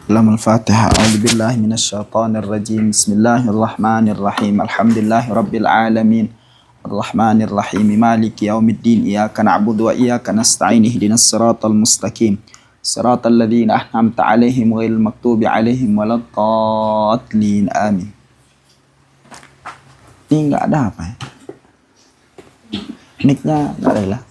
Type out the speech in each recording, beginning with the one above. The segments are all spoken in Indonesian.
Al-Fatihah. A'udzubillahi minasyaitonirrajim. Bismillahirrahmanirrahim. Alhamdulillahirabbil alamin. Arrahmanirrahim. Maliki yaumiddin. Iyyaka na'budu wa iyyaka nasta'in. Ihdinas siratal mustaqim. Siratal ladzina an'amta 'alaihim ghairil maghdubi 'alaihim waladdallin. Amin. Ini enggak ada apa ya? Mic-nya enggak ada lah.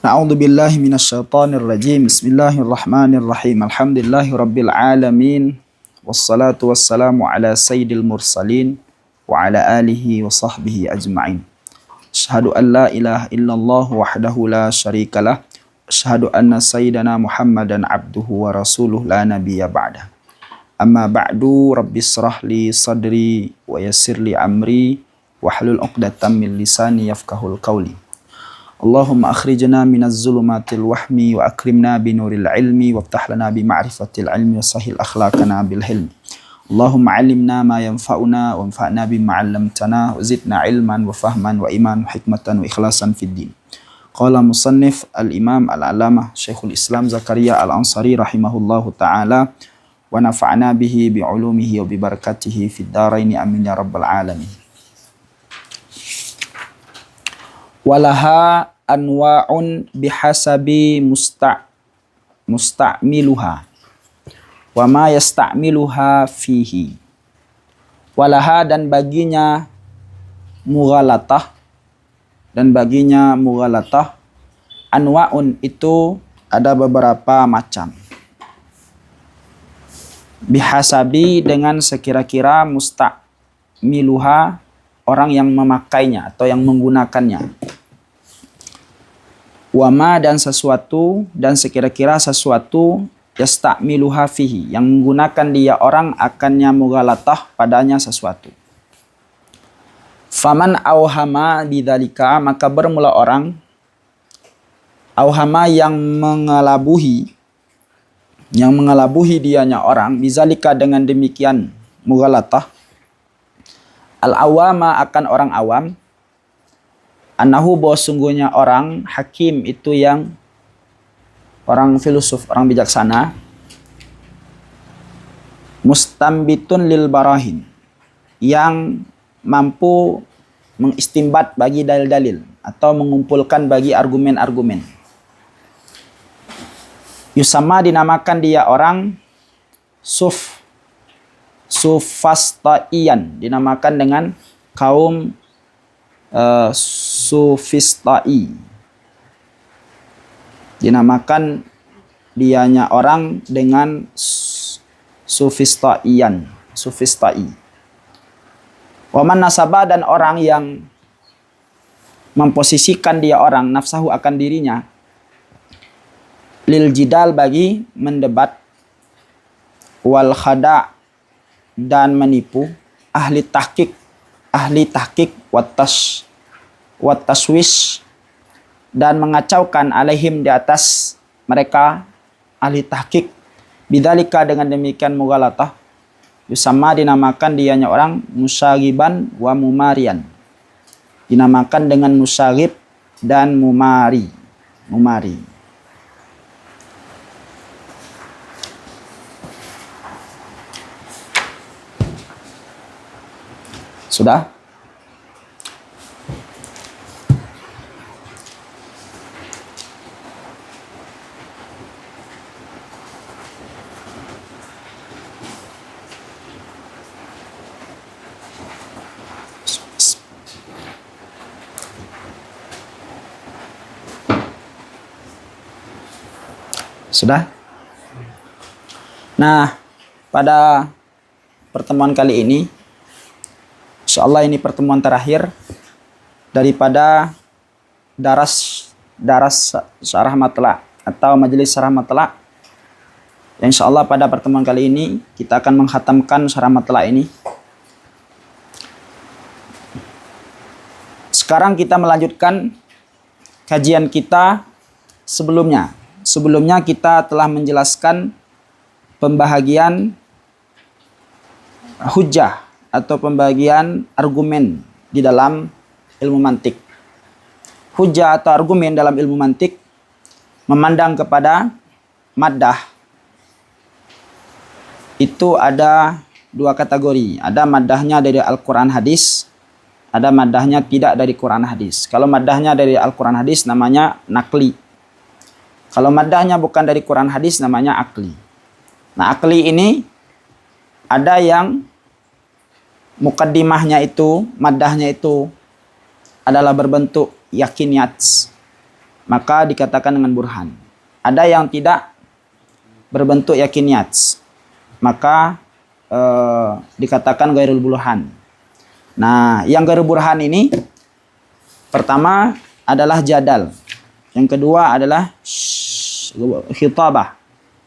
A'udzubillahi minasyaitonirrajim. Bismillahirrahmanirrahim. Alhamdulillahirabbil alamin. Wassalatu wassalamu ala sayyidil mursalin wa ala alihi wa sahbihi ajma'in. Asyhadu an la ilaha illallah wahdahu la syarikalah. Asyhadu anna sayyidana Muhammadan abduhu wa rasuluh la nabiyya ba'dah. Amma ba'du, rabbis shrah li sadri wa yassir li amri wahlul 'uqdatam min lisani yafqahul qawli. Allahumma akhrijna minaz zulumatil wahmi wa akrimna binuril ilmi waftah lana bima'rifatil ilmi wa sahil akhlaqana bil hilmi. Allahumma 'allimna ma yanfa'una wa anfa'na bima 'allamtana wa zidna ilman wa fahman wa iman wa hikmatan wa ikhlasan fid din. Qala musannif al-imam al-alamah Syekhul Islam Zakaria al-Ansari rahimahullahu ta'ala wa nafa'na bihi bi 'ulumihi wa bi barakatihi fid dharaini amin ya rabbal alamin. Walaha anwa'un bihasabi musta'miluha wa ma yasta'miluha fihi. Walaha dan baginya mughalatah anwa'un itu ada beberapa macam. Bihasabi dengan sekira-kira, musta'miluha orang yang memakainya atau yang menggunakannya. Wama dan sesuatu dan sekira-kira sesuatu yasta'miluha fihi yang menggunakan dia orang akannya mughalatah padanya sesuatu. Faman auhama bidzalika, maka bermula orang auhama yang mengelabuhi dianya orang bizalika dengan demikian mughalatah al-awama akan orang awam, annahu bahwa sungguhnya orang hakim itu yang orang filosof, orang bijaksana, mustambitun lil barahin yang mampu mengistimbat bagi dalil-dalil atau mengumpulkan bagi argumen-argumen. Yusamma dinamakan dia orang sufastaian, dinamakan dengan kaum sufistai. Dinamakan dianya orang dengan sufistai. Waman nasabah dan orang yang memposisikan dia orang nafsahu akan dirinya lil jidal bagi mendebat wal khada dan menipu ahli tahqiq wataswis dan mengacaukan alaihim di atas mereka ahli tahqiq bidzalika dengan demikian mughalatah yusamma dinamakan dianya orang musaghiban wa mumarian, dinamakan dengan musaghib dan mumari. Sudah? Sudah? Nah, pada pertemuan kali ini, insyaallah ini pertemuan terakhir daripada daras syarah matla' atau majelis syarah matla'. Insyaallah pada pertemuan kali ini kita akan menghatamkan syarah matla' ini. Sekarang kita melanjutkan kajian kita sebelumnya. Sebelumnya kita telah menjelaskan pembahagian hujjah atau pembagian argumen di dalam ilmu mantik. Hujjah atau argumen dalam ilmu mantik memandang kepada maddah. Itu ada dua kategori. Ada maddahnya dari Al-Quran hadis, ada maddahnya tidak dari Quran hadis. Kalau maddahnya dari Al-Quran hadis namanya nakli. Kalau maddahnya bukan dari Quran hadis namanya akli. Nah, akli ini ada yang mukaddimahnya itu, maddahnya itu adalah berbentuk yakiniyat, maka dikatakan dengan burhan. Ada yang tidak berbentuk yakiniyat, maka dikatakan ghairul burhan. Nah, yang ghairul burhan ini pertama adalah jadal, yang kedua adalah khitabah,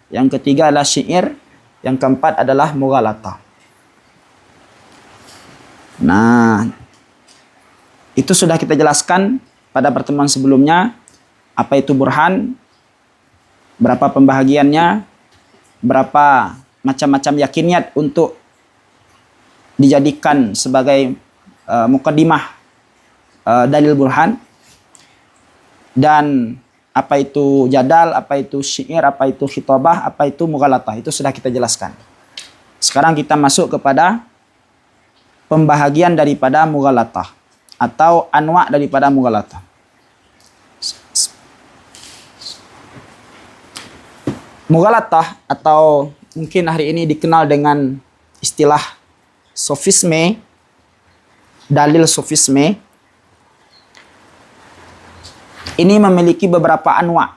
yang ketiga adalah syair, yang keempat adalah mughalatah. Nah, itu sudah kita jelaskan pada pertemuan sebelumnya, apa itu burhan, berapa pembahagiannya, berapa macam-macam yakiniyat untuk dijadikan sebagai mukaddimah dalil burhan, dan apa itu jadal, apa itu syair, apa itu khitabah, apa itu mughalatah. Itu sudah kita jelaskan. Sekarang kita masuk kepada pembahagian daripada mughalatah atau anwa daripada mughalatah. Mughalatah atau mungkin hari ini dikenal dengan istilah sofisme, dalil sofisme, ini memiliki beberapa anwa.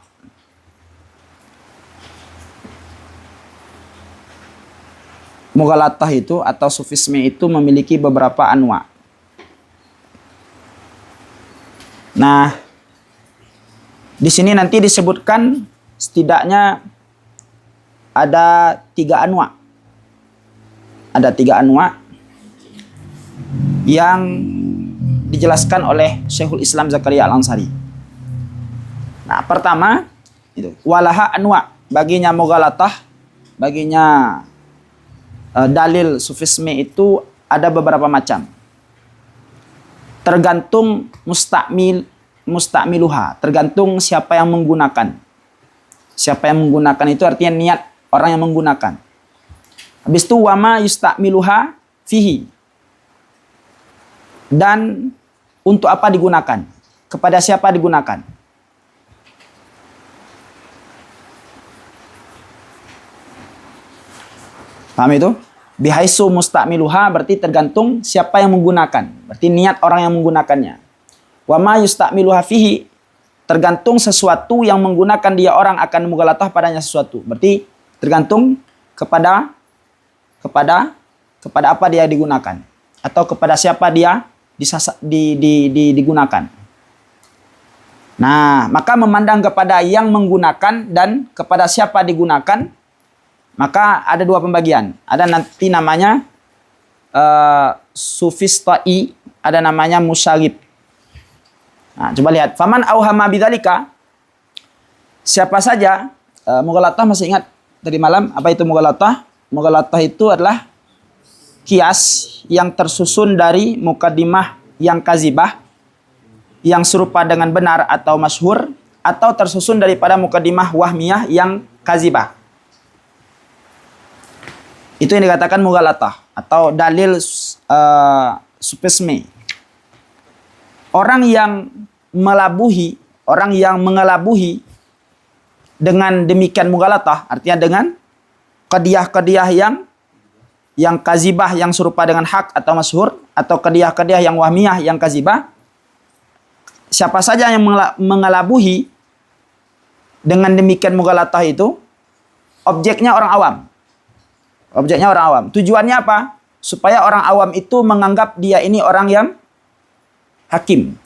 Mughalatah itu atau sofisme itu memiliki beberapa anwa. Nah, di sini nanti disebutkan setidaknya ada 3 anwa. Ada 3 anwa yang dijelaskan oleh Syekhul Islam Zakaria Al-Ansari. Nah, pertama itu walaha anwa, baginya mughalatah, baginya dalil sufisme itu ada beberapa macam. Tergantung musta'miluha, tergantung siapa yang menggunakan. Siapa yang menggunakan itu artinya niat orang yang menggunakan. Habis itu wama yusta'miluha fihi, dan untuk apa digunakan, kepada siapa digunakan. Paham itu? Bihaisu musta'miluha berarti tergantung siapa yang menggunakan. Berarti niat orang yang menggunakannya. Wa ma yusta'miluha fihi, tergantung sesuatu yang menggunakan dia orang akan mughalatah padanya sesuatu. Berarti tergantung kepada apa dia digunakan atau kepada siapa dia digunakan. Nah, maka memandang kepada yang menggunakan dan kepada siapa digunakan, maka ada 2 pembagian. Ada nanti namanya sufistai, ada namanya musyarib. Nah, coba lihat. Faman auhama bidzalika, siapa saja mughalatah, masih ingat tadi malam apa itu mughalatah? Mughalatah itu adalah kias yang tersusun dari mukaddimah yang kazibah, yang serupa dengan benar atau masyhur, atau tersusun daripada mukaddimah wahmiyah yang kazibah. Itu yang dikatakan mughalatah atau dalil sufisme. Orang yang mengelabuhi dengan demikian mughalatah, artinya dengan qadiyah-qadiyah yang kazibah yang serupa dengan hak atau masyhur, atau qadiyah-qadiyah yang wahmiyah yang kazibah. Siapa saja yang mengelabuhi Dengan demikian mughalatah itu objeknya orang awam. Objeknya orang awam. Tujuannya apa? Supaya orang awam itu menganggap dia ini orang yang hakim.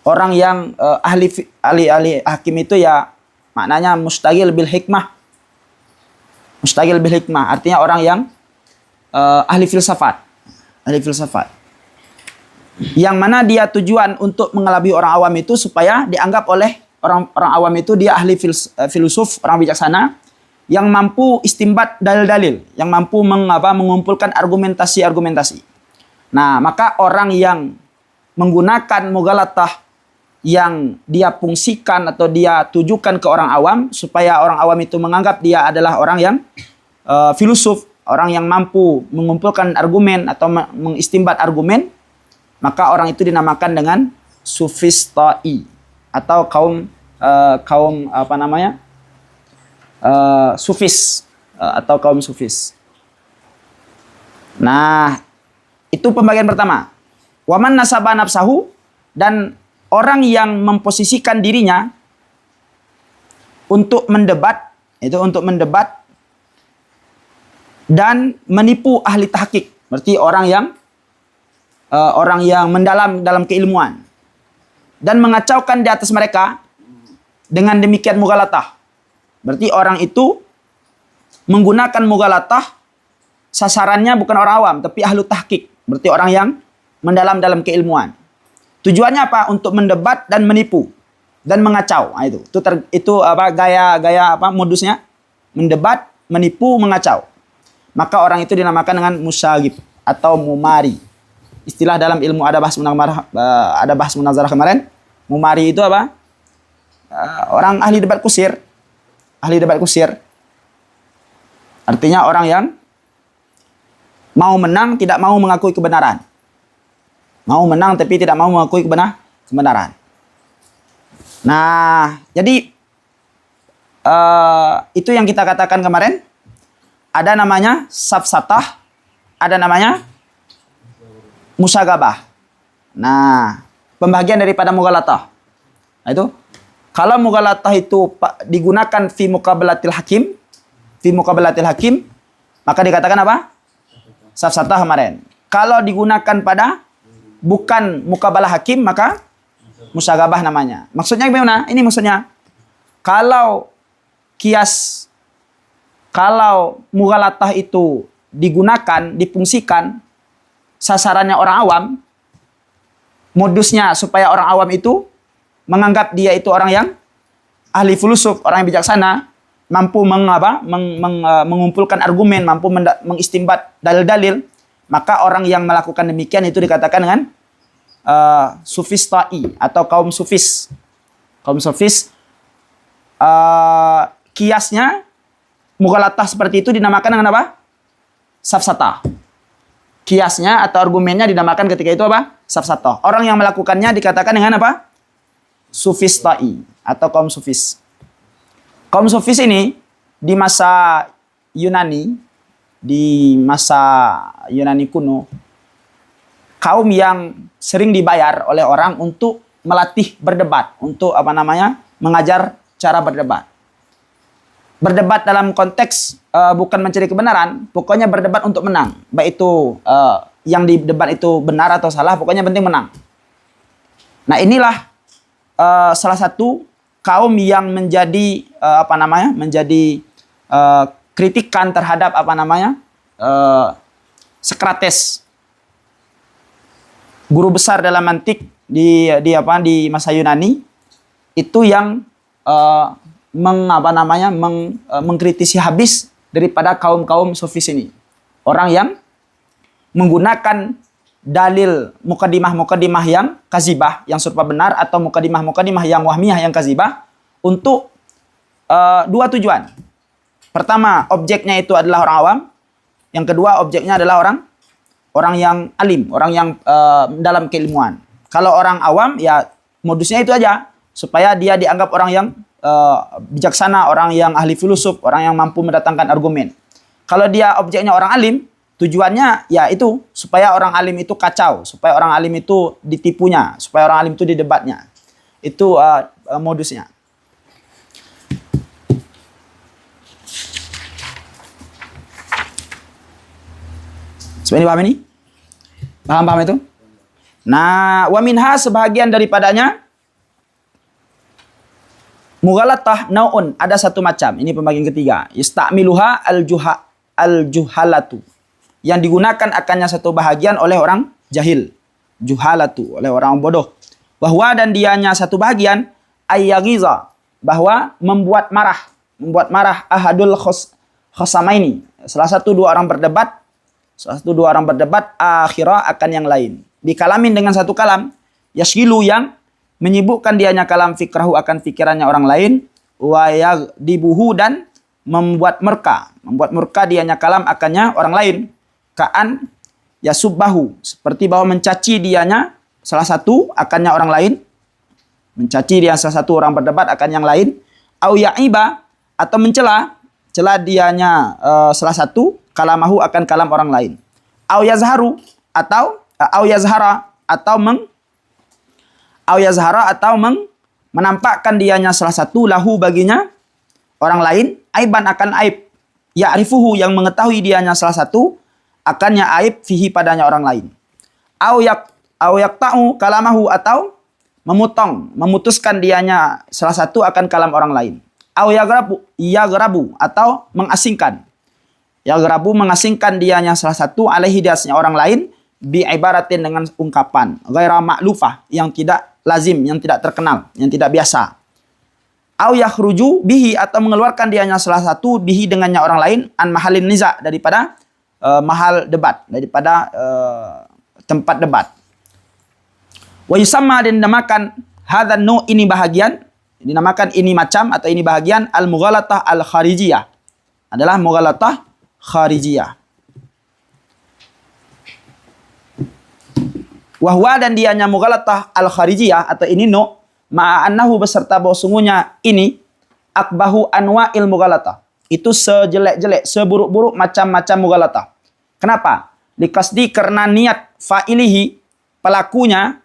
Orang yang ahli hakim itu ya maknanya mustaqil bil hikmah. Mustaqil bil hikmah artinya orang yang ahli filsafat. Ahli filsafat. Yang mana dia tujuan untuk mengelabui orang awam itu supaya dianggap oleh orang awam itu dia ahli filsuf, orang bijaksana yang mampu istimbat dalil-dalil, yang mampu mengumpulkan argumentasi-argumentasi. Nah, maka orang yang menggunakan mughalatah yang dia fungsikan atau dia tujukan ke orang awam supaya orang awam itu menganggap dia adalah orang yang filsuf, orang yang mampu mengumpulkan argumen atau mengistimbat argumen, maka orang itu dinamakan dengan sufistai atau kaum sufis atau kaum sufis. Nah, itu pembagian pertama. Waman nasaba nafsahu, dan orang yang memposisikan dirinya untuk mendebat, itu untuk mendebat dan menipu ahli tahqiq. Berarti orang yang mendalam dalam keilmuan dan mengacaukan di atas mereka dengan demikian mughalatah. Berarti orang itu menggunakan mughalatah sasarannya bukan orang awam tapi ahli tahqiq. Berarti orang yang mendalam dalam keilmuan. Tujuannya apa? Untuk mendebat dan menipu dan mengacau. Nah, itu gaya modusnya? Mendebat, menipu, mengacau. Maka orang itu dinamakan dengan musyagib atau mumari. Istilah dalam ilmu ada bahas munazarah kemarin. Mumari itu apa? Orang ahli debat kusir. Ahli debat kusir. Artinya orang yang mau menang tidak mau mengakui kebenaran. Mau menang tapi tidak mau mengakui kebenaran. Nah, jadi itu yang kita katakan kemarin. Ada namanya safsatah, ada namanya musyagabah. Nah, pembagian daripada mughalatah. Nah, itu kalau mughalatah itu digunakan fi muqabalatil hakim, maka dikatakan apa? Safsatah kemarin. Kalau digunakan pada bukan muqabalah hakim, maka musyagabah namanya. Maksudnya gimana? Ini maksudnya kalau mughalatah itu digunakan, difungsikan sasarannya orang awam, modusnya supaya orang awam itu menganggap dia itu orang yang ahli filsuf, orang yang bijaksana, mampu mengumpulkan argumen, mampu mengistimbat dalil-dalil, maka orang yang melakukan demikian itu dikatakan dengan sufistai atau kaum sufis. Kaum sufis, kiasnya mughalatah seperti itu dinamakan dengan apa? Safsatah. Kiasnya atau argumennya dinamakan ketika itu apa? Safsatah. Orang yang melakukannya dikatakan dengan apa? Sufistai atau kaum sufis. Kaum sufis ini di masa Yunani kuno, kaum yang sering dibayar oleh orang untuk melatih berdebat, untuk mengajar cara berdebat. Berdebat dalam konteks bukan mencari kebenaran, pokoknya berdebat untuk menang. Baik itu yang didebat itu benar atau salah, pokoknya penting menang. Nah, inilah salah satu kaum yang menjadi kritikan terhadap Sokrates, guru besar dalam mantik di masa Yunani, itu yang mengkritisi habis daripada kaum sofis ini. Orang yang menggunakan dalil mukadimah yang kazibah, yang serupa benar, atau mukadimah yang wahmiyah yang kazibah untuk dua tujuan. Pertama, objeknya itu adalah orang awam. Yang kedua, objeknya adalah orang yang alim, orang yang dalam keilmuan. Kalau orang awam, ya modusnya itu aja, supaya dia dianggap orang yang bijaksana, orang yang ahli filsuf, orang yang mampu mendatangkan argumen. Kalau dia objeknya orang alim, tujuannya ya itu supaya orang alim itu kacau, supaya orang alim itu ditipunya, supaya orang alim itu didebatnya. Itu modusnya. Seperti paham ini? Paham itu? Nah, wa minha sebahagian daripadanya mughalatah naun, ada satu macam. Ini pembagian ketiga. Yasta'miluha al-juhalatu. Yang digunakan akannya satu bahagian oleh orang jahil. Juhalatu, oleh orang bodoh. Bahwa dan dianya satu bahagian ayyagiza, bahwa membuat marah ahadul khosamaini. Salah satu dua orang berdebat akhirah akan yang lain. Bikalamin dengan satu kalam, yashgilu yang menyibukkan dianya kalam fikrahu akan pikirannya orang lain, wa yagdibuhu dan membuat murka dianya kalam akannya orang lain, kaan yasubbahu, seperti bahwa mencaci dianya salah satu akannya orang lain, mencaci dia salah satu orang berdebat akan yang lain, au ya'iba atau mencela dianya salah satu kalamahu akan kalam orang lain, au yazharu atau au yazhara atau menampakkan dianya salah satu lahu baginya orang lain aiban akan aib, ya'rifuhu yang mengetahui dianya salah satu akannya aib fihi padanya orang lain, au yaqta'u kalamahu atau memutuskan dianya salah satu akan kalam orang lain, au yagrabu atau mengasingkan dianya salah satu alaihi diasnya orang lain bi ibaratin dengan ungkapan ghaira ma'lufah yang tidak lazim, yang tidak terkenal, yang tidak biasa. Au yakhruju bihi atau mengeluarkan dianya salah satu bihi dengannya orang lain an mahalin niza daripada mahal debat, daripada tempat debat. Wa yusamma dan dinamakan hadzal nu ini bahagian, dinamakan ini macam atau ini bahagian al-mughalatah al-kharijiyah. Adalah mughalatah kharijiyah. Wahwa dan dianya mughalatah al-kharijiyah atau ini no ma'annahu beserta bahwa sungguhnya ini akbahu anwa'il mughalatah. Itu sejelek-jelek, seburuk-buruk macam-macam mughalatah. Kenapa? Likasdi karena niat fa'ilihi, pelakunya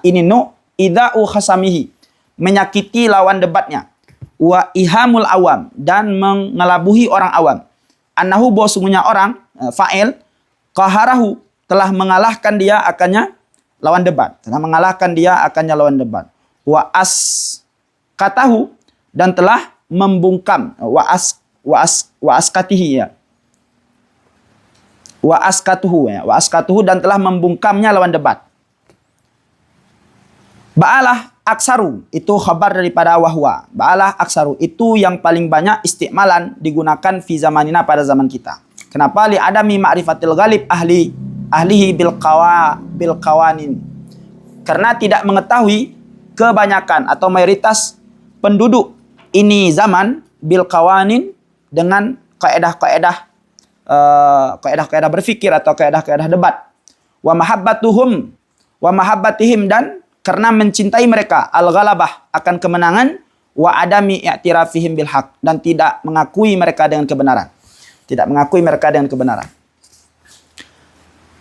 ini no ida'u khasamihi, menyakiti lawan debatnya. Wa ihamul awam, dan mengelabuhi orang awam. Annahu bahwa sungguhnya orang fa'il qaharahu, telah mengalahkan dia akannya lawan debat. Wa askatahu, dan telah membungkam. Wa askatihi ya. Wa askatuhu dan telah membungkamnya lawan debat. Ba'alah aksaru, itu khabar daripada wahwa. Ba'alah aksaru, itu yang paling banyak istimalan digunakan fi zamanina pada zaman kita. Kenapa? Li adami ma'rifatil ghalib ahlihi bil qawanin. Karena tidak mengetahui kebanyakan atau mayoritas penduduk ini zaman bil qawanin dengan kaidah-kaidah berfikir atau kaidah-kaidah debat. Wa mahabbatihim dan karena mencintai mereka al-ghalabah akan kemenangan, wa adami i'tirafihim bil haq, dan tidak mengakui mereka dengan kebenaran.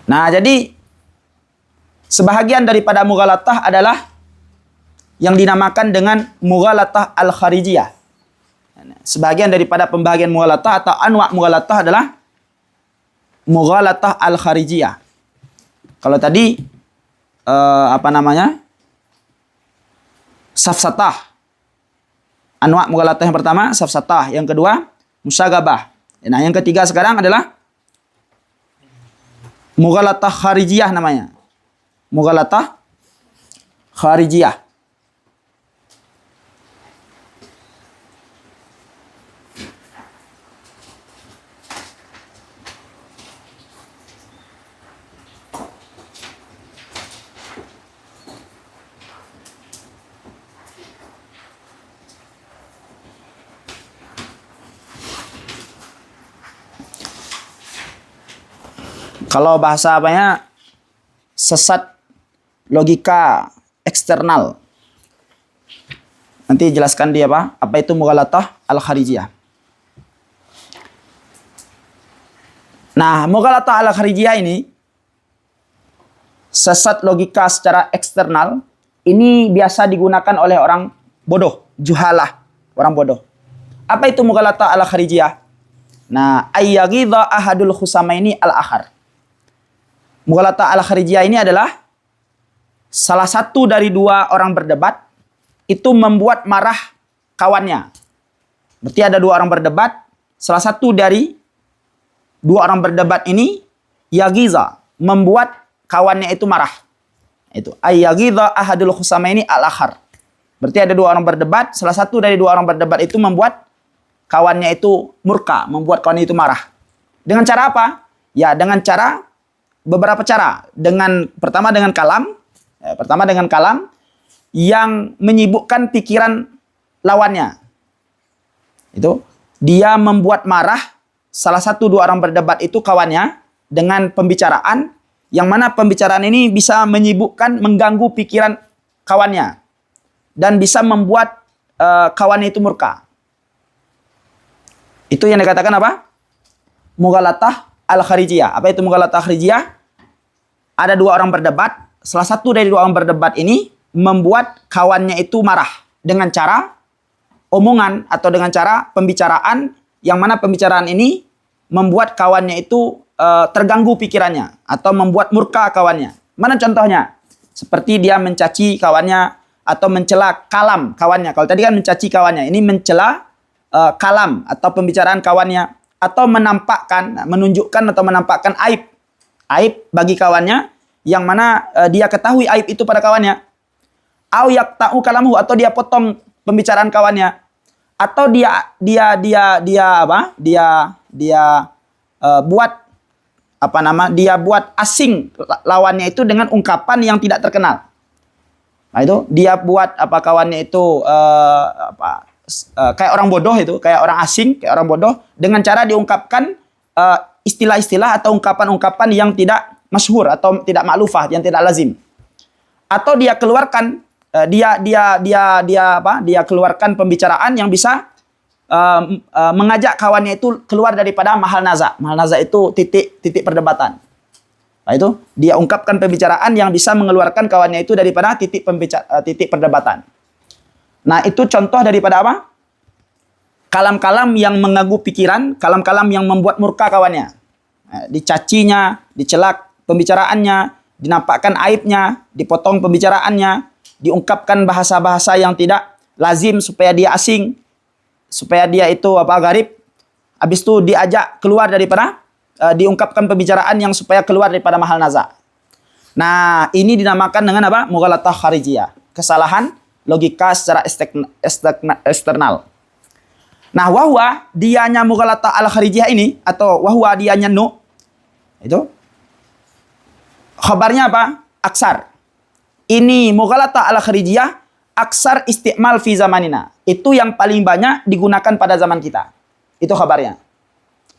Nah, jadi sebahagian daripada mughalatah adalah yang dinamakan dengan mughalatah al-kharijiyah. Sebahagian daripada pembagian mughalatah atau anwa' mughalatah adalah mughalatah al-kharijiyah. Kalau tadi safsatah. Anwa' mughalatah yang pertama safsatah, yang kedua musyagabah. Nah, yang ketiga sekarang adalah mughalatah kharijiyah namanya. Mughalatah kharijiyah. Kalau bahasa apanya, sesat logika eksternal. Nanti jelaskan dia apa itu mughalatah al-kharijiyah. Nah, mughalatah al-kharijiyah ini, sesat logika secara eksternal, ini biasa digunakan oleh orang bodoh, juhalah, orang bodoh. Apa itu mughalatah al-kharijiyah? Nah, ayyaghidha ahadul khusamaini al-akhar. Mughalatah al-kharijiyah ini adalah salah satu dari dua orang berdebat itu membuat marah kawannya. Berarti ada dua orang berdebat, salah satu dari dua orang berdebat ini yagiza, membuat kawannya itu marah. Itu ayyagiza ahadul khusamaini al-akhar. Berarti ada dua orang berdebat, salah satu dari dua orang berdebat itu membuat kawannya itu murka, membuat kawannya itu marah. Dengan cara apa? Ya, dengan cara beberapa cara. Pertama dengan kalam yang menyibukkan pikiran lawannya. Itu dia membuat marah salah satu dua orang berdebat itu kawannya dengan pembicaraan yang mana pembicaraan ini bisa menyibukkan, mengganggu pikiran kawannya dan bisa membuat kawannya itu murka. Itu yang dikatakan apa? Mughalatah al-kharijiyah. Apa itu mughalatah al-kharijiyah? Ada dua orang berdebat, salah satu dari dua orang berdebat ini membuat kawannya itu marah dengan cara omongan atau dengan cara pembicaraan yang mana pembicaraan ini membuat kawannya itu terganggu pikirannya atau membuat murka kawannya. Mana contohnya? Seperti dia mencaci kawannya atau mencela kalam kawannya. Kalau tadi kan mencaci kawannya, ini mencela kalam atau pembicaraan kawannya atau menunjukkan atau menampakkan aib bagi kawannya yang mana dia ketahui aib itu pada kawannya. Au yaqta'u kalamuhu, atau dia potong pembicaraan kawannya, atau dia buat asing lawannya itu dengan ungkapan yang tidak terkenal. Nah itu dia buat kawannya itu kayak orang bodoh, itu kayak orang asing, kayak orang bodoh dengan cara diungkapkan istilah-istilah atau ungkapan-ungkapan yang tidak masyhur atau tidak maklufah, yang tidak lazim. Atau dia keluarkan dia keluarkan pembicaraan yang bisa mengajak kawannya itu keluar daripada mahal naza. Mahal naza itu titik perdebatan. Nah itu dia ungkapkan pembicaraan yang bisa mengeluarkan kawannya itu daripada titik perdebatan. Nah itu contoh daripada apa? Kalam-kalam yang mengganggu pikiran, kalam-kalam yang membuat murka kawannya. Nah, dicacinya, dicelak pembicaraannya, dinampakkan aibnya, dipotong pembicaraannya, diungkapkan bahasa-bahasa yang tidak lazim supaya dia asing, supaya dia itu garib. Habis itu diajak keluar daripada diungkapkan pembicaraan yang supaya keluar daripada mahal naza. Nah, ini dinamakan dengan apa? Mughalatah kharijiyah. Kesalahan logika secara eksternal. Nah, wahwa dianya mughalatah al-kharijiyah ini atau wahwa dianya itu khabarnya apa? Aksar. Ini mughalatah al-kharijiyah aksar isti'mal fi zamanina. Itu yang paling banyak digunakan pada zaman kita. Itu kabarnya.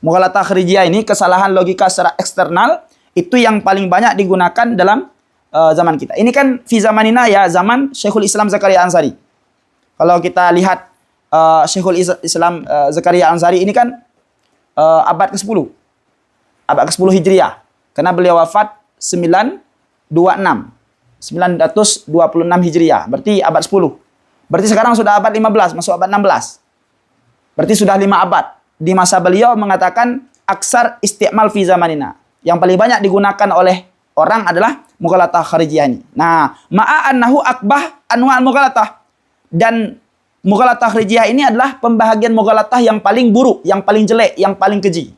Mughalatah kharijiyah ini kesalahan logika secara eksternal itu yang paling banyak digunakan dalam zaman kita. Ini kan fi zamanina ya, zaman Syekhul Islam Zakaria Ansari. Kalau kita lihat Syekhul Islam Zakaria Ansari ini kan abad ke-10. Abad ke-10 Hijriah. Karena beliau wafat 926 Hijriah. Berarti abad 10. Berarti sekarang sudah abad 15, masuk abad 16. Berarti sudah 5 abad. Di masa beliau mengatakan aksar isti'mal fi zamanina. Yang paling banyak digunakan oleh orang adalah mughalatah kharijiyah ini. Nah, ma'a annahu akbah anwa'al mughalatah. Dan mughalatah kharijiyah ini adalah pembahagian mughalatah yang paling buruk, yang paling jelek, yang paling keji.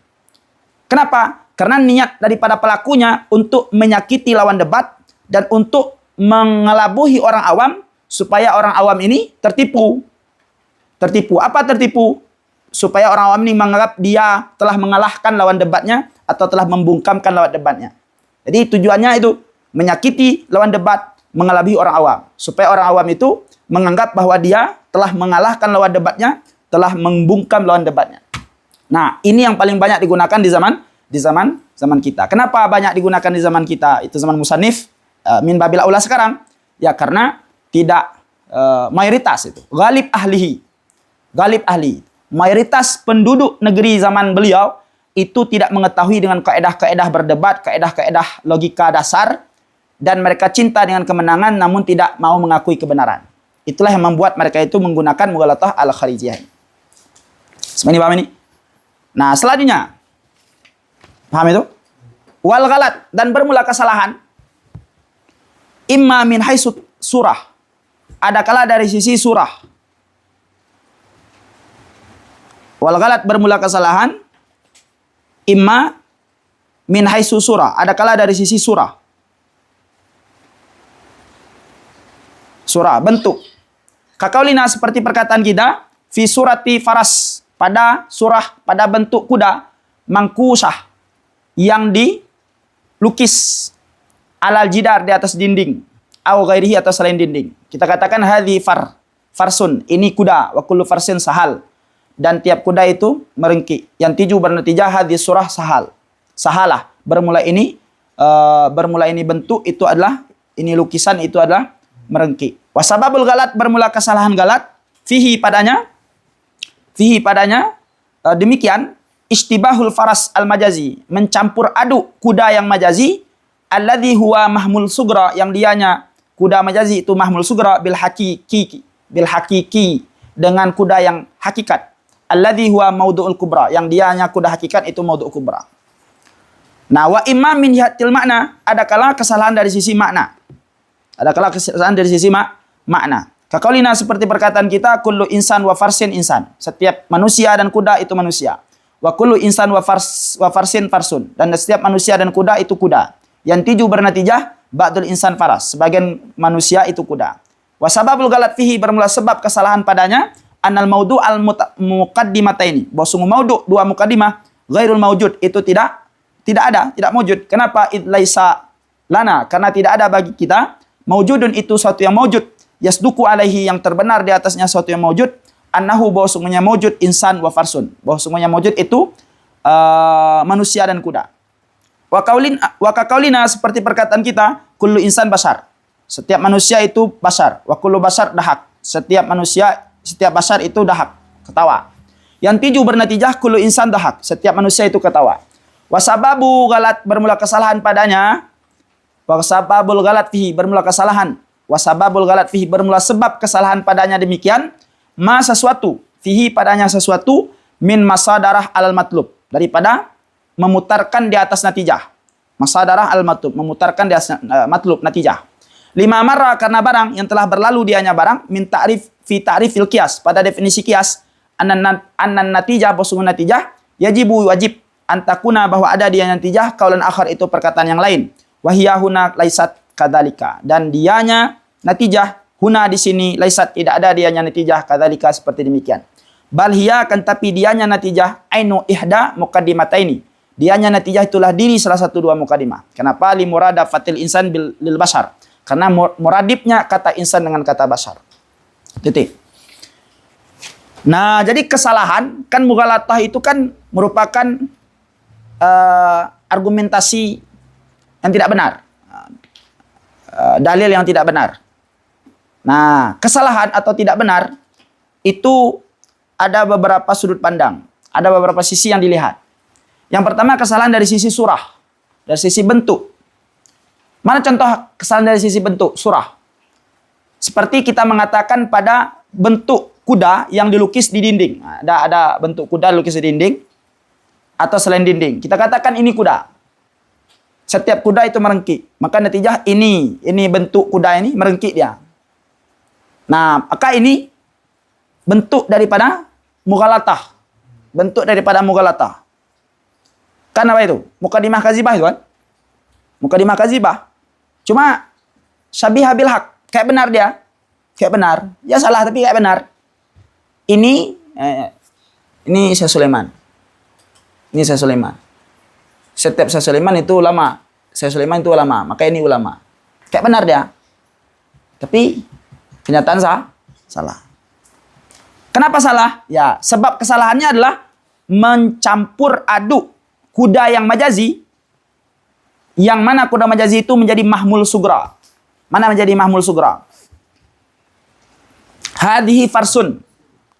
Kenapa? Karena niat daripada pelakunya untuk menyakiti lawan debat dan untuk mengelabuhi orang awam supaya orang awam ini tertipu. Tertipu. Apa tertipu? Supaya orang awam ini menganggap dia telah mengalahkan lawan debatnya atau telah membungkamkan lawan debatnya. Jadi tujuannya itu menyakiti lawan debat, mengelabui orang awam. Supaya orang awam itu menganggap bahwa dia telah mengalahkan lawan debatnya, telah membungkam lawan debatnya. Nah, ini yang paling banyak digunakan di zaman kita. Kenapa banyak digunakan di zaman kita? Itu zaman musannif min babil aula sekarang. Ya karena tidak mayoritas itu. Ghalib ahli. Mayoritas penduduk negeri zaman beliau itu tidak mengetahui dengan kaedah-kaedah berdebat, kaedah-kaedah logika dasar, dan mereka cinta dengan kemenangan namun tidak mau mengakui kebenaran. Itulah yang membuat mereka itu menggunakan mughalatah al-kharijiyah. Semuanya paham ini? Nah, selanjutnya. Paham itu? Wal ghalat, dan bermula kesalahan. Imma min haitsu surah. Adakala dari sisi surah. Wal ghalat, bermula kesalahan. Imma min haitsu surah. Adakala dari sisi surah. Surah, bentuk. Kakaulina, seperti perkataan kita. Fi surati faras. Pada surah, pada bentuk kuda. Mangkusah. Yang dilukis. Alal jidar, di atas dinding. Au ghairihi, atau selain dinding. Kita katakan hadhi farsun. Ini kuda. Wa kullu farsin sahal. Dan tiap kuda itu merengki. Yang tiju bernatijah hadhi surah sahal. Sahalah. Bermula ini bentuk itu adalah, ini lukisan itu adalah merengki. Wasababul galat, bermula kesalahan galat. Fihi padanya demikian. Istibahul faras al-majazi. Mencampur aduk kuda yang majazi. Alladhi huwa mahmul sugra. Yang dianya kuda majazi itu mahmul sugra bil hakiki dengan kuda yang hakikat. Alladhi huwa maudu'ul kubra, yang dianya kuda hakikat itu maudu' kubra. Nah, wa imma min jihatil makna, adakala kesalahan dari sisi makna. Adakala kesalahan dari sisi makna. Kakaulina, seperti perkataan kita, kullu insan wa farsin insan. Setiap manusia dan kuda itu manusia. Wa kullu insan wa farsin farsun. Dan setiap manusia dan kuda itu kuda. Yang tiju bernatijah ba'dul insan faras. Sebagian manusia itu kuda. Wasababul galat fihi, bermula sebab kesalahan padanya. Anal maudu al muqaddimataini. Bahwa sungguh maudu dua muqaddimah. Ghairul maujud. Itu tidak ada. Tidak maujud. Kenapa? Idlaisa lana. Karena tidak ada bagi kita. Maujudun itu suatu yang maujud. Yasduku alaihi, yang terbenar di atasnya suatu yang maujud. Annahu, bahwa sungguhnya maujud insan wa farsun. Bahwa sungguhnya maujud itu manusia dan kuda. Wa kakaulina, seperti perkataan kita, kullu insan basar. Setiap manusia itu basar. Wa kullu basar dahak. Setiap basar itu dahak, ketawa. Yang tiju bernatijah kullu insan dahak. Setiap manusia itu ketawa. Wasababu galat, bermula kesalahan padanya. Wasababul galat fihi, bermula kesalahan. Wasababul galat fihi, bermula sebab kesalahan padanya demikian. Ma sesuatu, fihi padanya sesuatu, min masadarah alal matlub. Daripada memutarkan di atas natijah. Masadarah al matlub, memutarkan di atas matlub natijah. Lima marra, karena barang yang telah berlalu dianya barang. Min ta'rif fi ta'rifil qiyas, pada definisi qiyas. Annan natijah, bahwa natijah. Yajibu, wajib. Antakuna, bahwa ada dianya natijah. Kaulan akhar, itu perkataan yang lain. Wahiyahuna laisat kadzalika, dan dianya natijah huna di sini laisat, tidak ada dianya natijah kadzalika, seperti demikian. Bal hiya, kan tapi dianya natijah ainu ihda muqaddimataini. Dianya natijah itulah diri salah satu dua muqaddimah. Kenapa? Li muradafatil insan lil bashar. Karena muradibnya kata insan dengan kata bashar. Titik. Nah, jadi kesalahan kan mughalatah itu kan merupakan argumentasi yang tidak benar. Dalil yang tidak benar. Nah, kesalahan atau tidak benar itu ada beberapa sudut pandang. Ada beberapa sisi yang dilihat. Yang pertama, kesalahan dari sisi surah. Dari sisi bentuk. Mana contoh kesalahan dari sisi bentuk? Surah. Seperti kita mengatakan pada bentuk kuda yang dilukis di dinding. Ada bentuk kuda dilukis di dinding. Atau selain dinding. Kita katakan ini kuda. Setiap kuda itu merengki. Maka natijah ini bentuk kuda ini merengki dia. Nah, maka ini bentuk daripada mughalatah. Bentuk daripada mughalatah. Kan apa itu? Muqaddimah kadzibah itu kan? Muqaddimah kadzibah. Cuma syabihah bil haq. Kayak benar dia. Kayak benar. Ya salah tapi kayak benar. Ini Syekh Sulaiman. Ini Syekh Sulaiman. Setiap Syekh Sulaiman itu ulama. Syekh Sulaiman itu ulama. Maka ini ulama. Kayak benar dia. Tapi kenyataan salah. Kenapa salah? Ya, sebab kesalahannya adalah mencampur aduk kuda yang majazi. Yang mana kuda majazi itu menjadi mahmul sugra. Mana menjadi mahmul sugra? Hadhihi farsun.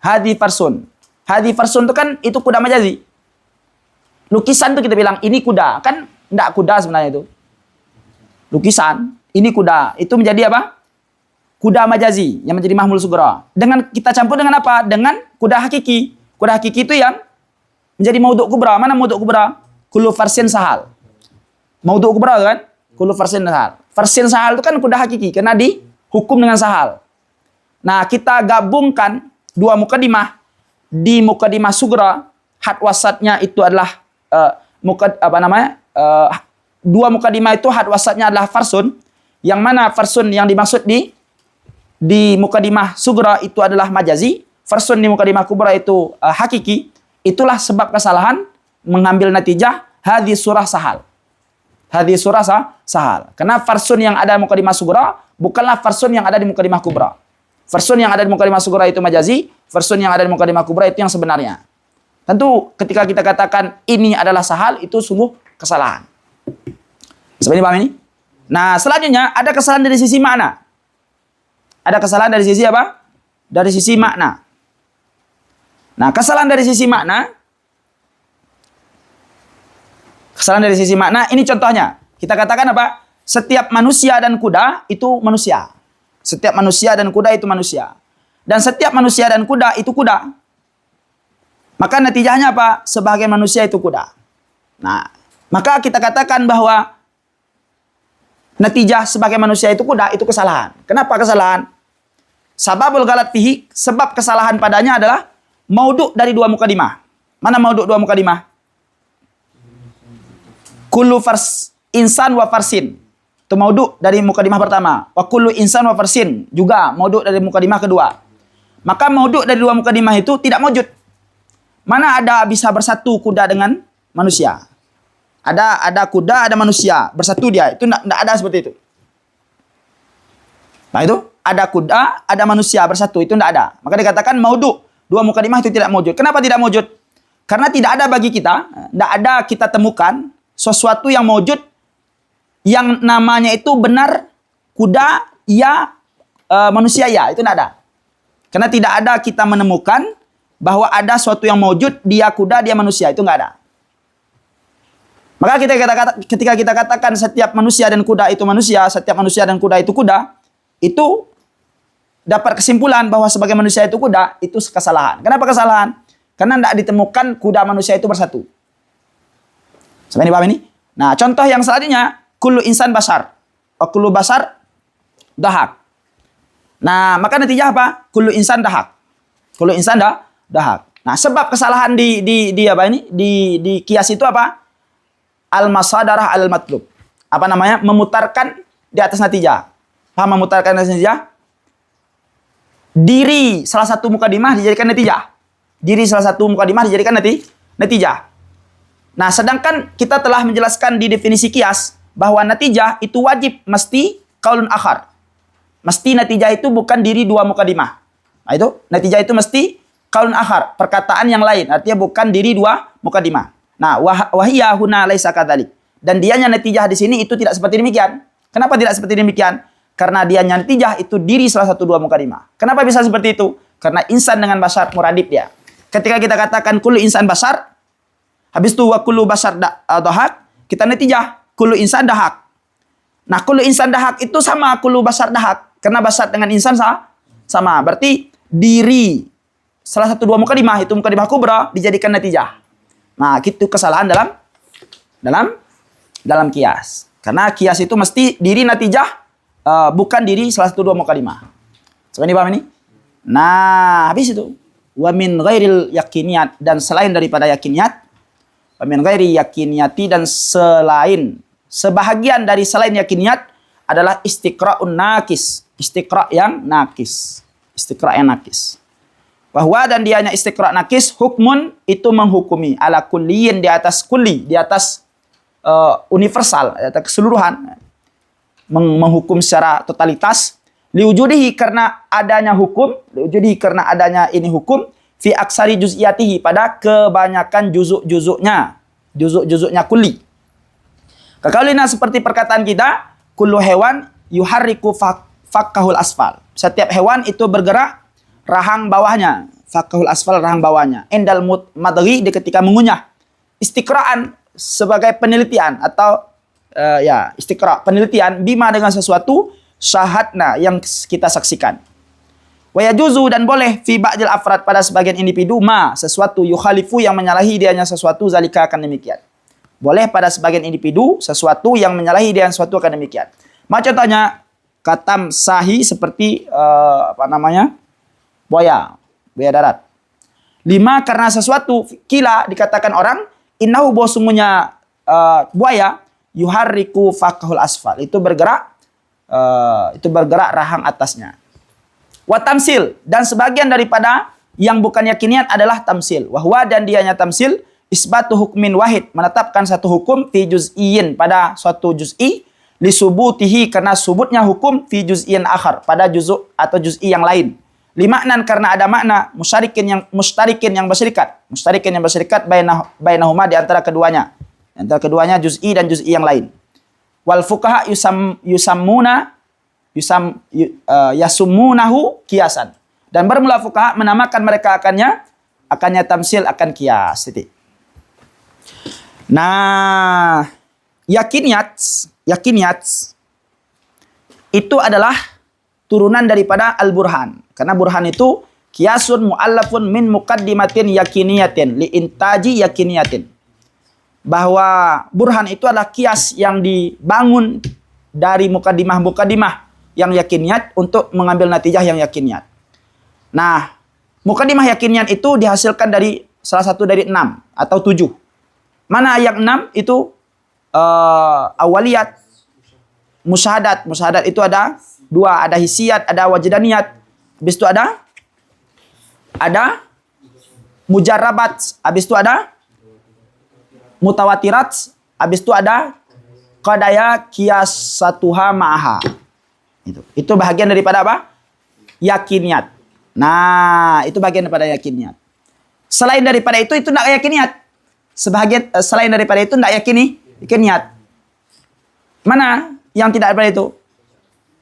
Hadhihi farsun. Hadhihi farsun itu kan itu kuda majazi. Lukisan itu kita bilang ini kuda, kan enggak kuda sebenarnya itu. Lukisan, ini kuda, itu menjadi apa? Kuda majazi yang menjadi mahmul sugra. Dengan kita campur dengan apa? Dengan kuda hakiki. Kuda hakiki itu yang menjadi maudhu kubra. Mana maudhu kubra? Kullu farsin sahal. Maudhu kubra kan? Kullu farsin sahal. Farsin sahal itu kan kuda hakiki karena dihukum dengan sahal. Nah, kita gabungkan dua mukadimah. Di mukadimah sugra, had wasatnya itu adalah dua mukadimah itu had wasatnya adalah farsun. Yang mana farsun yang dimaksud di mukadimah sugra itu adalah majazi. Farsun di mukadimah kubra itu hakiki. Itulah sebab kesalahan mengambil natijah hadis surah sahal. Hadis surah sahal. Karena farsun yang ada di mukadimah sugra bukanlah farsun yang ada di mukadimah kubra. Farsun yang ada di mukadimah sugra itu majazi, farsun yang ada di mukadimah kubra itu yang sebenarnya. Tentu ketika kita katakan ini adalah sahal, itu sungguh kesalahan. Seperti paham ini? Nah, selanjutnya ada kesalahan dari sisi makna. Ada kesalahan dari sisi apa? Dari sisi makna. Nah, kesalahan dari sisi makna. Kesalahan dari sisi makna, ini contohnya. Kita katakan apa? Setiap manusia dan kuda itu manusia. Setiap manusia dan kuda itu manusia. Dan setiap manusia dan kuda itu kuda. Maka natijahnya apa? Sebagai manusia itu kuda. Nah, maka kita katakan bahwa natijah sebagai manusia itu kuda, itu kesalahan. Kenapa kesalahan? Sababul galat fihi, sebab kesalahan padanya adalah maudhu dari dua mukadimah. Mana maudhu dua mukadimah? Kullu insan wa farsin. Itu maudhu dari mukadimah pertama. Wa kullu insan wa farsin. Juga maudhu dari mukadimah kedua. Maka maudhu dari dua mukadimah itu tidak maujud. Mana ada bisa bersatu kuda dengan manusia? Ada kuda, ada manusia. Bersatu dia. Itu tidak ada seperti itu. Nah itu. Ada kuda, ada manusia bersatu. Itu tidak ada. Maka dikatakan maudhu. Dua mukadimah itu tidak maujud. Kenapa tidak maujud? Karena tidak ada bagi kita. Tidak ada kita temukan sesuatu yang maujud yang namanya itu benar kuda ya manusia ya, itu tidak ada. Karena tidak ada kita menemukan bahwa ada sesuatu yang maujud dia kuda dia manusia, itu nggak ada. Maka ketika kita katakan setiap manusia dan kuda itu manusia, setiap manusia dan kuda itu kuda, itu dapat kesimpulan bahwa sebagai manusia itu kuda, itu kesalahan. Kenapa kesalahan? Karena tidak ditemukan kuda manusia itu bersatu. Sampai ini paham ini? Nah, contoh yang selanjutnya, kullu insan basar. Kullu basar dahak. Nah, maka natijah apa? Kullu insan dahak. Kullu insan dahak. Nah, sebab kesalahan di apa ini? Di kias itu apa? Al-masadarah al-matlub. Apa namanya? Memutarkan di atas natijah. Paham memutarkan di atas natijah? Diri salah satu mukadimah dijadikan natijah. Diri salah satu mukadimah dijadikan natijah. Nah, sedangkan kita telah menjelaskan di definisi kias bahwa natijah itu wajib mesti qaulun akhar. Mesti natijah itu bukan diri dua mukadimah. Nah, itu natijah itu mesti qaulun akhar, perkataan yang lain, artinya bukan diri dua mukadimah. Nah, wahiyya huna laisa kadzalik. Dan dianya natijah di sini itu tidak seperti demikian. Kenapa tidak seperti demikian? Karena dianya natijah itu diri salah satu dua mukadimah. Kenapa bisa seperti itu? Karena insan dengan basar muradib dia. Ketika kita katakan kullu insan basar, habis itu wa kullu basar dahak, kita natijah kullu insan dahak. Nah, kullu insan dahak itu sama kullu basar dahak. Karena basar dengan insan sama. Berarti diri salah satu dua mukadimah itu mukadimah kubra dijadikan natijah. Nah, itu kesalahan dalam kias. Karena kias itu mesti diri natijah bukan diri salah satu dua mukadimah. Seperti paham ini? Nah, habis itu wa min ghairil yakiniyat, dan selain daripada yakiniyat, wa min ghairi yakiniyati, dan sebahagian dari selain yakiniyat adalah istiqra'un nakis, istiqra' yang nakis. Bahwa dan dianya istiqra' nakis hukmun itu menghukumi ala kulliyin di atas kulli, di atas universal, di atas keseluruhan, menghukum secara totalitas, liwujudihi karena adanya hukum, liwujudihi karena adanya ini hukum, fi aksari juz'iyatihi pada kebanyakan juzuk-juzuknya kulli. Kekaulina seperti perkataan kita, kullu hewan yuharriku fakkahul asfal. Setiap hewan itu bergerak rahang bawahnya, fakkahul asfal rahang bawahnya. Endal madghi di ketika mengunyah. Istiqra'an sebagai penelitian atau istiqra' penelitian bima dengan sesuatu syahadna yang kita saksikan. Wa yajuzu dan boleh fi ba'dil afrad pada sebagian individu ma sesuatu yukhalifu yang menyalahi dianya sesuatu zalika akan demikian. Boleh pada sebagian individu sesuatu yang menyalahi dengan sesuatu akan demikian. Macam contohnya katam sahi seperti buaya darat. 5, karena sesuatu kila dikatakan orang innahu bahwa sungguhnya buaya yuharriku fakahul asfal, itu bergerak rahang atasnya. Wa tamsil, dan sebagian daripada yang bukan yakiniat adalah tamsil. Wahwa, dan dianya tamsil isbatu hukmin wahid, menetapkan satu hukum fi juz'iyyin, pada suatu juz'i, li subutihi, karena subutnya hukum fi juz'iyyin akhar, pada juz'u atau juz'i yang lain. Limaknan, karena ada makna mushtarikin yang berserikat bainahuma, di antara keduanya. Di antara keduanya juz'i dan juz'i yang lain. Wal fuqaha yasumunahu kiasan. Dan bermula fuqaha menamakan mereka akannya tamsil, akan kias. Titik. Nah, yakiniyat itu adalah turunan daripada al-burhan. Karena burhan itu kiasun mu'allafun min muqaddimatin yakiniyatin li intaji yakiniyatin. Bahwa burhan itu adalah kias yang dibangun dari mukaddimah yang yakiniyat untuk mengambil natijah yang yakiniyat. Nah, mukaddimah yakiniyat itu dihasilkan dari salah satu dari 6 atau 7. Mana yang 6 itu awaliyat, musyahadat. Musyahadat itu ada 2, ada hisiyat, ada wajdaniyat. Habis itu ada mujarrabat, habis itu ada mutawatirat, habis itu ada qadaya qiyasatuha ma'aha. Itu bagian daripada apa? Yakiniyat. Nah, itu bagian daripada yakiniyat. Selain daripada itu tidak yakiniyat. Selain daripada itu tidak yakiniyat. Mana yang tidak daripada itu?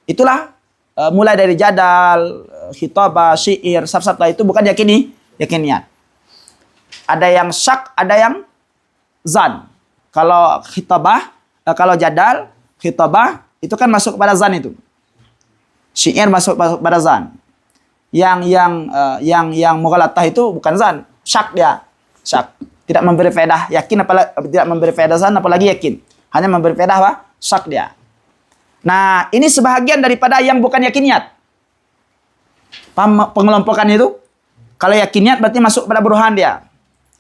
Itulah mulai dari jadal, khitabah, syair, safsatah, itu bukan yakiniyat. Ada yang syak, ada yang zan. Kalau khitabah, kalau jadal, khitabah itu kan masuk kepada zan itu. Syair masuk pada zan. Yang mughalatah itu bukan zan, syak dia. Syak. Tidak memberi faedah yakin, apalagi tidak memberi faedah zan, apalagi yakin. Hanya memberi faedah apa? Syak dia. Nah, ini sebahagian daripada yang bukan yakiniyat. Paham pengelompokan itu? Kalau yakiniyat berarti masuk pada burhan dia.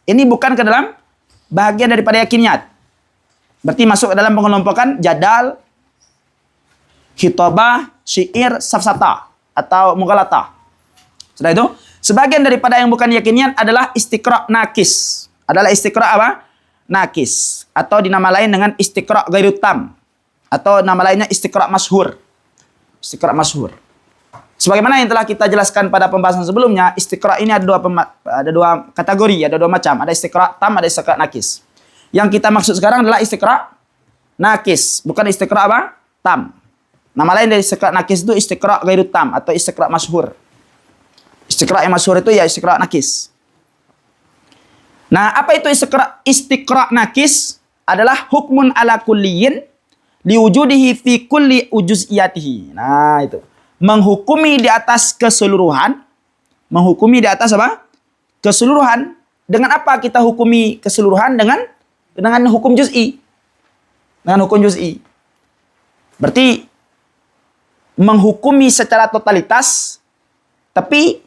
Ini bukan ke dalam bahagian daripada yakiniyat. Berarti masuk ke dalam pengelompokan jadal, khitabah, syair, safsatah atau mughalatah. Setelah itu, sebagian daripada yang bukan yakiniyat adalah istiqra' nakis. Adalah istiqra' apa? Nakis. Atau dinama lain dengan istiqra' ghairu tam. Atau nama lainnya istiqra' masyhur. Istiqra' masyhur. Sebagaimana yang telah kita jelaskan pada pembahasan sebelumnya, istiqra' ini ada dua kategori, ada 2 macam. Ada istiqra' tam, ada istiqra' nakis. Yang kita maksud sekarang adalah istiqra' nakis, bukan istiqra' apa? Tam. Nama lain dari istiqra' nakis itu istiqra' ghairu tam atau istiqra' masyhur. Istiqra' yang masyhur itu ya istiqra' nakis. Nah, apa itu istiqra' nakis? Adalah hukmun ala kulliyin liwujudihi fi kulli ujuziyatihi. Nah, itu. Menghukumi di atas keseluruhan. Menghukumi di atas apa? Keseluruhan. Dengan apa kita hukumi keseluruhan? Dengan hukum juz'i. Dengan hukum juz'i. Berarti menghukumi secara totalitas, tapi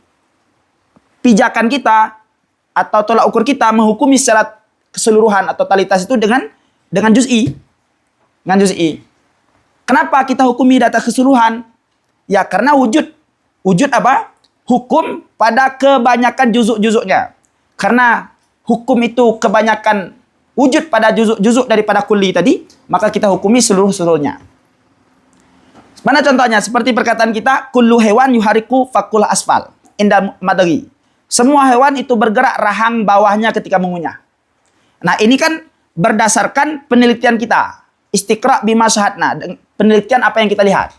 pijakan kita atau tolak ukur kita menghukumi secara keseluruhan atau totalitas itu dengan juz'i. Dengan juz'i. Kenapa kita hukumi di atas keseluruhan? Ya karena wujud apa? Hukum pada kebanyakan juzuk-juzuknya. Karena hukum itu kebanyakan wujud pada juzuk-juzuk daripada kulli tadi, maka kita hukumi seluruhnya. Mana contohnya? Seperti perkataan kita, kullu hewan yuhariku fakul asfal inda madari. Semua hewan itu bergerak rahang bawahnya ketika mengunyah. Nah, ini kan berdasarkan penelitian kita. Istiqra' bima syahadna. Penelitian apa yang kita lihat.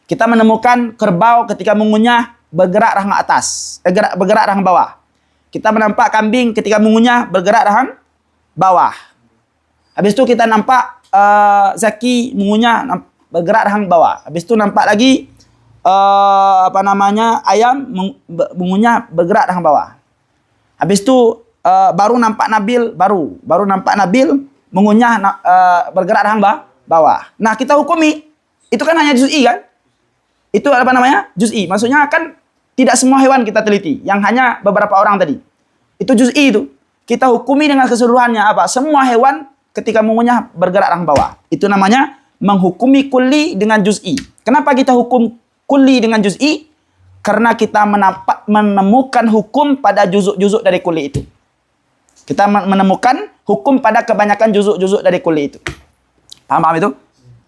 Kita menemukan kerbau ketika mengunyah bergerak rahang atas. Bergerak rahang bawah. Kita menampak kambing ketika mengunyah bergerak rahang bawah. Habis itu kita nampak zaki mengunyah bergerak rahang bawah. Habis itu nampak lagi ayam mengunyah bergerak rahang bawah. Habis itu baru nampak nabil mengunyah bergerak rahang bawah. Nah, kita hukumi itu kan hanya juz'i kan? Itu apa namanya? Juz'i. Maksudnya kan tidak semua hewan kita teliti, yang hanya beberapa orang tadi. Itu juz'i itu. Kita hukumi dengan keseluruhannya apa? Semua hewan ketika mengunyah bergerak rahang bawah. Itu namanya menghukumi kulli dengan juz'i. Kenapa kita hukum kulli dengan juz'i? Karena kita menemukan hukum pada juzuk-juzuk dari kulli itu. Kita menemukan hukum pada kebanyakan juzuk-juzuk dari kulli itu. Paham itu?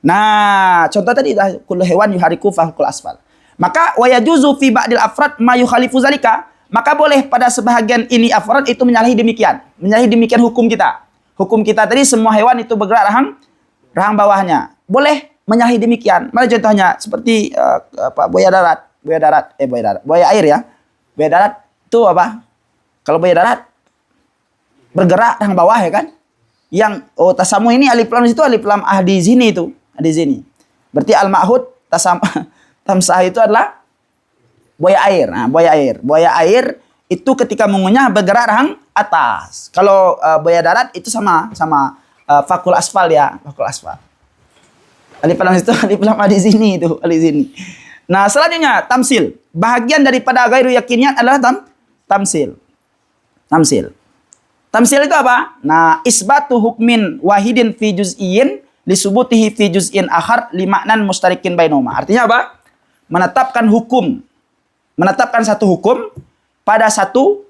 Nah, contoh tadi kullu hewan yuhariku fahukul asfal. Maka wa yajuzu fi ba'dil afrad ma yukhalifu zalika. Maka boleh pada sebahagian ini afrad itu menyalahi demikian. Menyalahi demikian hukum kita. Hukum kita tadi semua hewan itu bergerak rahang bawahnya. Boleh menyalahi demikian. Mana contohnya? Seperti buaya darat. Buaya air ya. Buaya darat itu apa? Kalau buaya darat bergerak rahang bawah ya kan? Yang tasamu ini alif lam itu alif lam ahdi zini itu. Ahdi zini. Berarti al-ma'hud tamsah itu adalah buaya air. Nah, buaya air. Buaya air itu ketika mengunyah bergerak rahang atas. Kalau buaya darat itu sama fakul asfal ya, fakul asfal. Alif lam itu alif lam ahdi zini itu, ahdi zini. Nah, selanjutnya tamsil. Bahagian daripada ghairu yakiniyat adalah tamsil. Tamsil itu apa? Nah, isbatu hukmin wahidin fi juz'iyyin li subutihi fi juz'in akhar li ma'nan mustarikin bainahuma. Artinya apa? Menetapkan satu hukum pada satu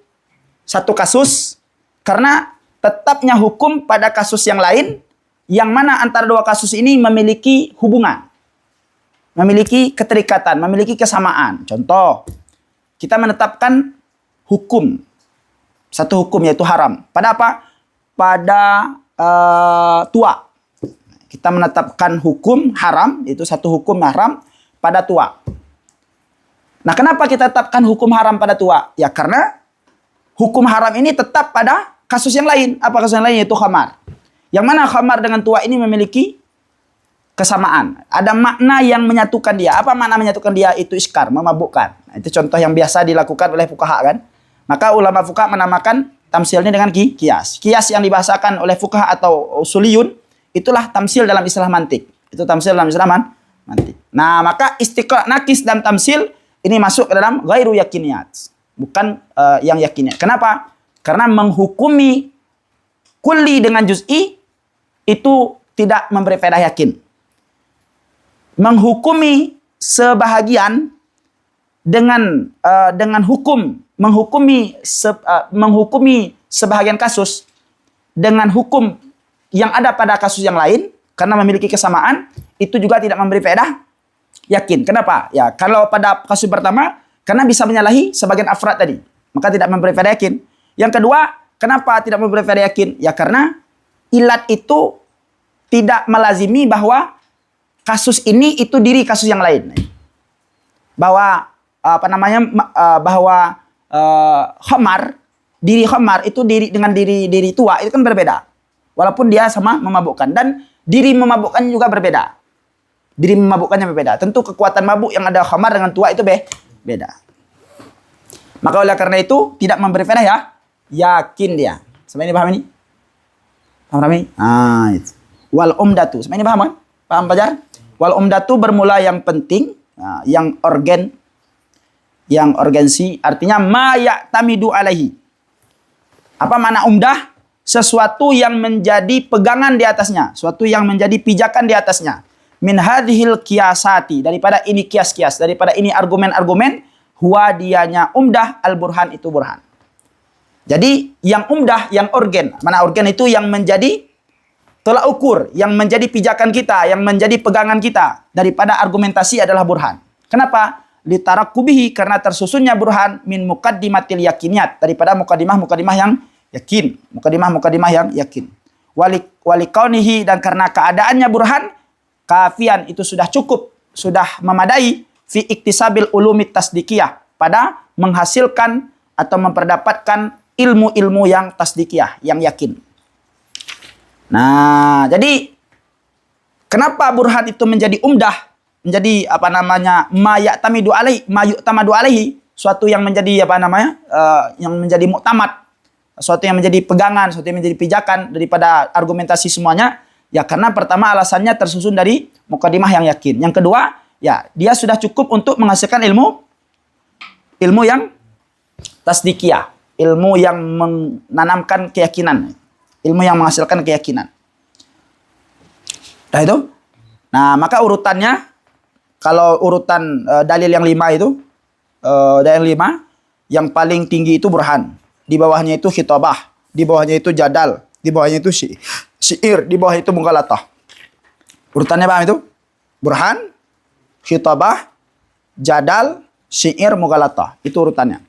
kasus karena tetapnya hukum pada kasus yang lain yang mana antara dua kasus ini memiliki hubungan. Memiliki keterikatan, memiliki kesamaan. Contoh, kita menetapkan hukum. Satu hukum yaitu haram. Pada apa? Pada tua. Kita menetapkan hukum haram, yaitu satu hukum haram pada tua. Nah, kenapa kita tetapkan hukum haram pada tua? Ya karena hukum haram ini tetap pada kasus yang lain. Apa kasus yang lain? Yaitu khamar. Yang mana khamar dengan tua ini memiliki kesamaan. Ada makna yang menyatukan dia. Apa makna menyatukan dia? Itu iskar, memabukkan. Nah, itu contoh yang biasa dilakukan oleh fuqaha kan. Maka ulama fuqaha menamakan tamsil ini dengan kias. Kias yang dibahasakan oleh fuqaha atau usuliyun, itulah tamsil dalam istilah mantik. Itu tamsil dalam istilah mantik. Nah, maka istiqra' nakis dan tamsil ini masuk ke dalam ghairu yakiniyat. Bukan yang yakiniyat. Kenapa? Karena menghukumi kulli dengan juz'i itu tidak memberi faedah yakin. Menghukumi sebahagian dengan hukum menghukumi sebahagian kasus dengan hukum yang ada pada kasus yang lain karena memiliki kesamaan itu juga tidak memberi faedah yakin. Kenapa? Ya, kalau pada kasus pertama karena bisa menyalahi sebagian afrad tadi, maka tidak memberi faedah yakin. Yang kedua, kenapa tidak memberi faedah yakin? Ya karena ilat itu tidak melazimi bahwa kasus ini itu diri kasus yang lain. Bahwa khamar, diri khamar itu dengan diri tua itu kan berbeda. Walaupun dia sama memabukkan dan diri memabukkan juga berbeda. Diri memabukkannya berbeda. Tentu kekuatan mabuk yang ada khamar dengan tua itu beda. Maka oleh karena itu tidak memberi faedah ya, yakin dia. Sampai ini paham ini? Paham Rami? Itu. Wal umdatu. Sampai ini paham kan? Paham Fajar? Wal umdatu bermula yang penting, yang urgensi, artinya ma ya'tamidu alaihi. Apa makna umdah? Sesuatu yang menjadi pegangan di atasnya, sesuatu yang menjadi pijakan di atasnya. Min hadhil qiyasati, daripada ini kias-kias, daripada ini argumen-argumen, huwa dianya umdah, al-burhan itu burhan. Jadi yang umdah, yang urgen, mana urgen itu yang menjadi tolak ukur, yang menjadi pijakan kita, yang menjadi pegangan kita daripada argumentasi adalah burhan. Kenapa? Litarakubihi, karena tersusunnya burhan min muqaddimatil yakiniyat, daripada mukadimah yang yakin, mukadimah yang yakin. Walikaunihi, dan karena keadaannya burhan kafian itu sudah cukup, sudah memadai fi iktisabil ulumit tasdikiyah, pada menghasilkan atau memperdapatkan ilmu-ilmu yang tasdikiyah, yang yakin. Nah, jadi kenapa burhan itu menjadi umdah, menjadi ma yu'tamadu alaihi, suatu yang menjadi yang menjadi muktamad, suatu yang menjadi pegangan, suatu yang menjadi pijakan daripada argumentasi semuanya? Ya karena pertama alasannya tersusun dari mukadimah yang yakin. Yang kedua, ya dia sudah cukup untuk menghasilkan ilmu yang tasdikiyah, ilmu yang menanamkan keyakinan, ilmu yang menghasilkan keyakinan. Nah itu. Nah maka urutannya, kalau urutan dalil yang 5 itu, dalil 5, yang paling tinggi itu burhan, di bawahnya itu khitabah, di bawahnya itu jadal, di bawahnya itu syair, di bawah itu mughalatah. Urutannya paham itu? Burhan, khitabah, jadal, syair, mughalatah. Itu urutannya.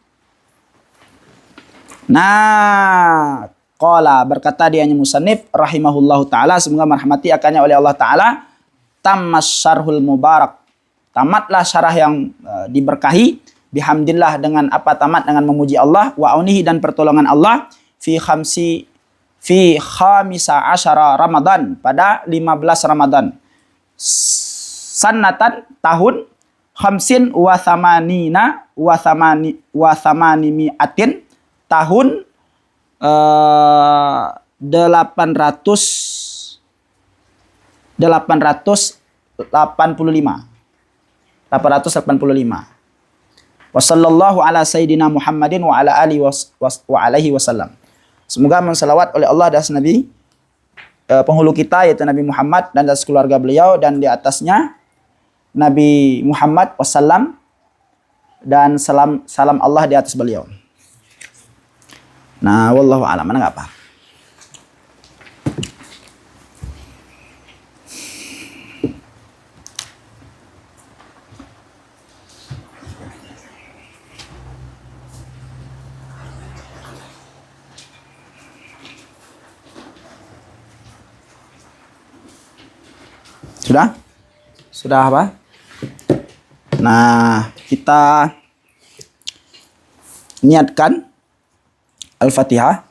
Nah, qala, berkata dianya musannif rahimahullahu taala, semoga merahmati akannya oleh Allah taala, tammas syarhul mubarak. Tamatlah syarah yang diberkahi, bihamdillah, dengan apa? Tamat dengan memuji Allah, wa aunihi, dan pertolongan Allah, fi khamisa asyara Ramadan, pada 15 Ramadan. Sanatan, tahun, khamsin wa thamanina wa thamani mi'atin, tahun 885. Wa sallallahu ala sayyidina Muhammadin wa ala alihi wa alaihi wasallam. Semoga mensalawat oleh Allah atas Nabi penghulu kita, yaitu Nabi Muhammad, dan atas keluarga beliau, dan di atasnya Nabi Muhammad wassalam, dan salam Allah di atas beliau. Nah, wallahu a'lam. Mana enggak apa? Sudah? Sudah apa? Nah, kita niatkan Al-Fatihah,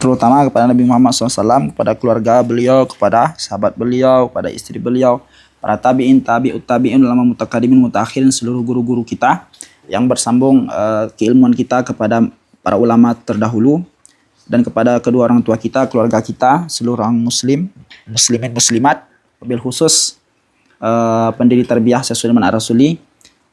terutama kepada Nabi Muhammad SAW, kepada keluarga beliau, kepada sahabat beliau, kepada istri beliau, para tabi'in, tabi'ut tabi'in, ulama mutakadimin, mutakhirin, seluruh guru-guru kita yang bersambung keilmuan kita kepada para ulama terdahulu, dan kepada kedua orang tua kita, keluarga kita, seluruh orang muslimin muslimat, wabil khusus pendiri tarbiyah sesuai dengan Ar-Rasuli,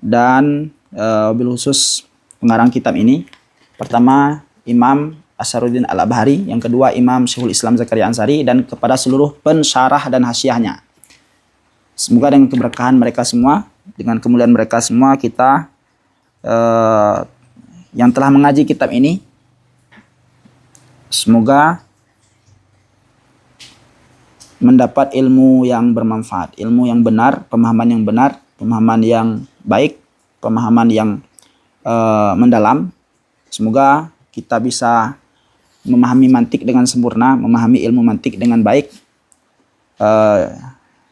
dan wabil khusus pengarang kitab ini. Pertama Imam Asy'aruddin Al-Abhari, yang kedua Imam Syekhul Islam Zakaria Ansari, dan kepada seluruh pensyarah dan hasyiahnya. Semoga dengan keberkahan mereka semua, dengan kemuliaan mereka semua, kita yang telah mengaji kitab ini, semoga mendapat ilmu yang bermanfaat, ilmu yang benar, pemahaman yang baik, pemahaman yang mendalam. Semoga kita bisa memahami mantik dengan sempurna, memahami ilmu mantik dengan baik,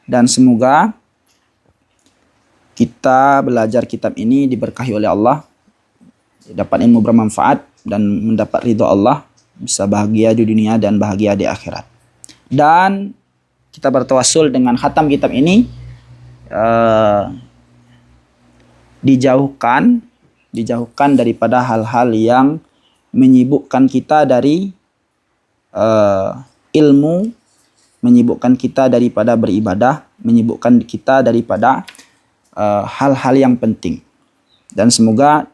dan semoga kita belajar kitab ini diberkahi oleh Allah, dapat ilmu bermanfaat dan mendapat ridho Allah, bisa bahagia di dunia dan bahagia di akhirat. Dan kita bertawassul dengan khatam kitab ini, dijauhkan daripada hal-hal yang menyibukkan kita dari ilmu, menyibukkan kita daripada beribadah, menyibukkan kita daripada hal-hal yang penting. Dan semoga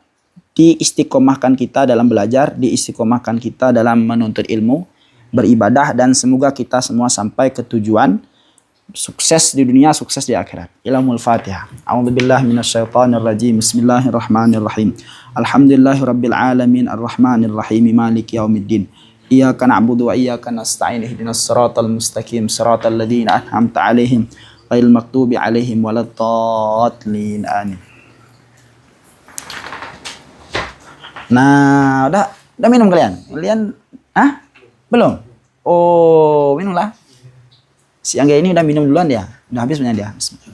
diistiqomahkan kita dalam belajar, diistiqomahkan kita dalam menuntut ilmu, beribadah, dan semoga kita semua sampai ke tujuan, sukses di dunia, sukses di akhirat. Ilmul Fatihah. A'udzubillahi minasyaitonirrajim. Bismillahirrahmanirrahim. Alhamdulillahirabbil alamin, arrahmanirrahim, maliki yaumiddin. Iyyaka na'budu wa iyyaka nasta'in. Ihdinas siratal mustaqim, siratal ladzina an'amta 'alaihim ghairil maghdubi 'alaihim waladdallin. Amin. Nah, udah minum kalian? Belum? Oh, minumlah. Si Angga ini udah minum duluan dia. Udah habis punya dia. Bismillah.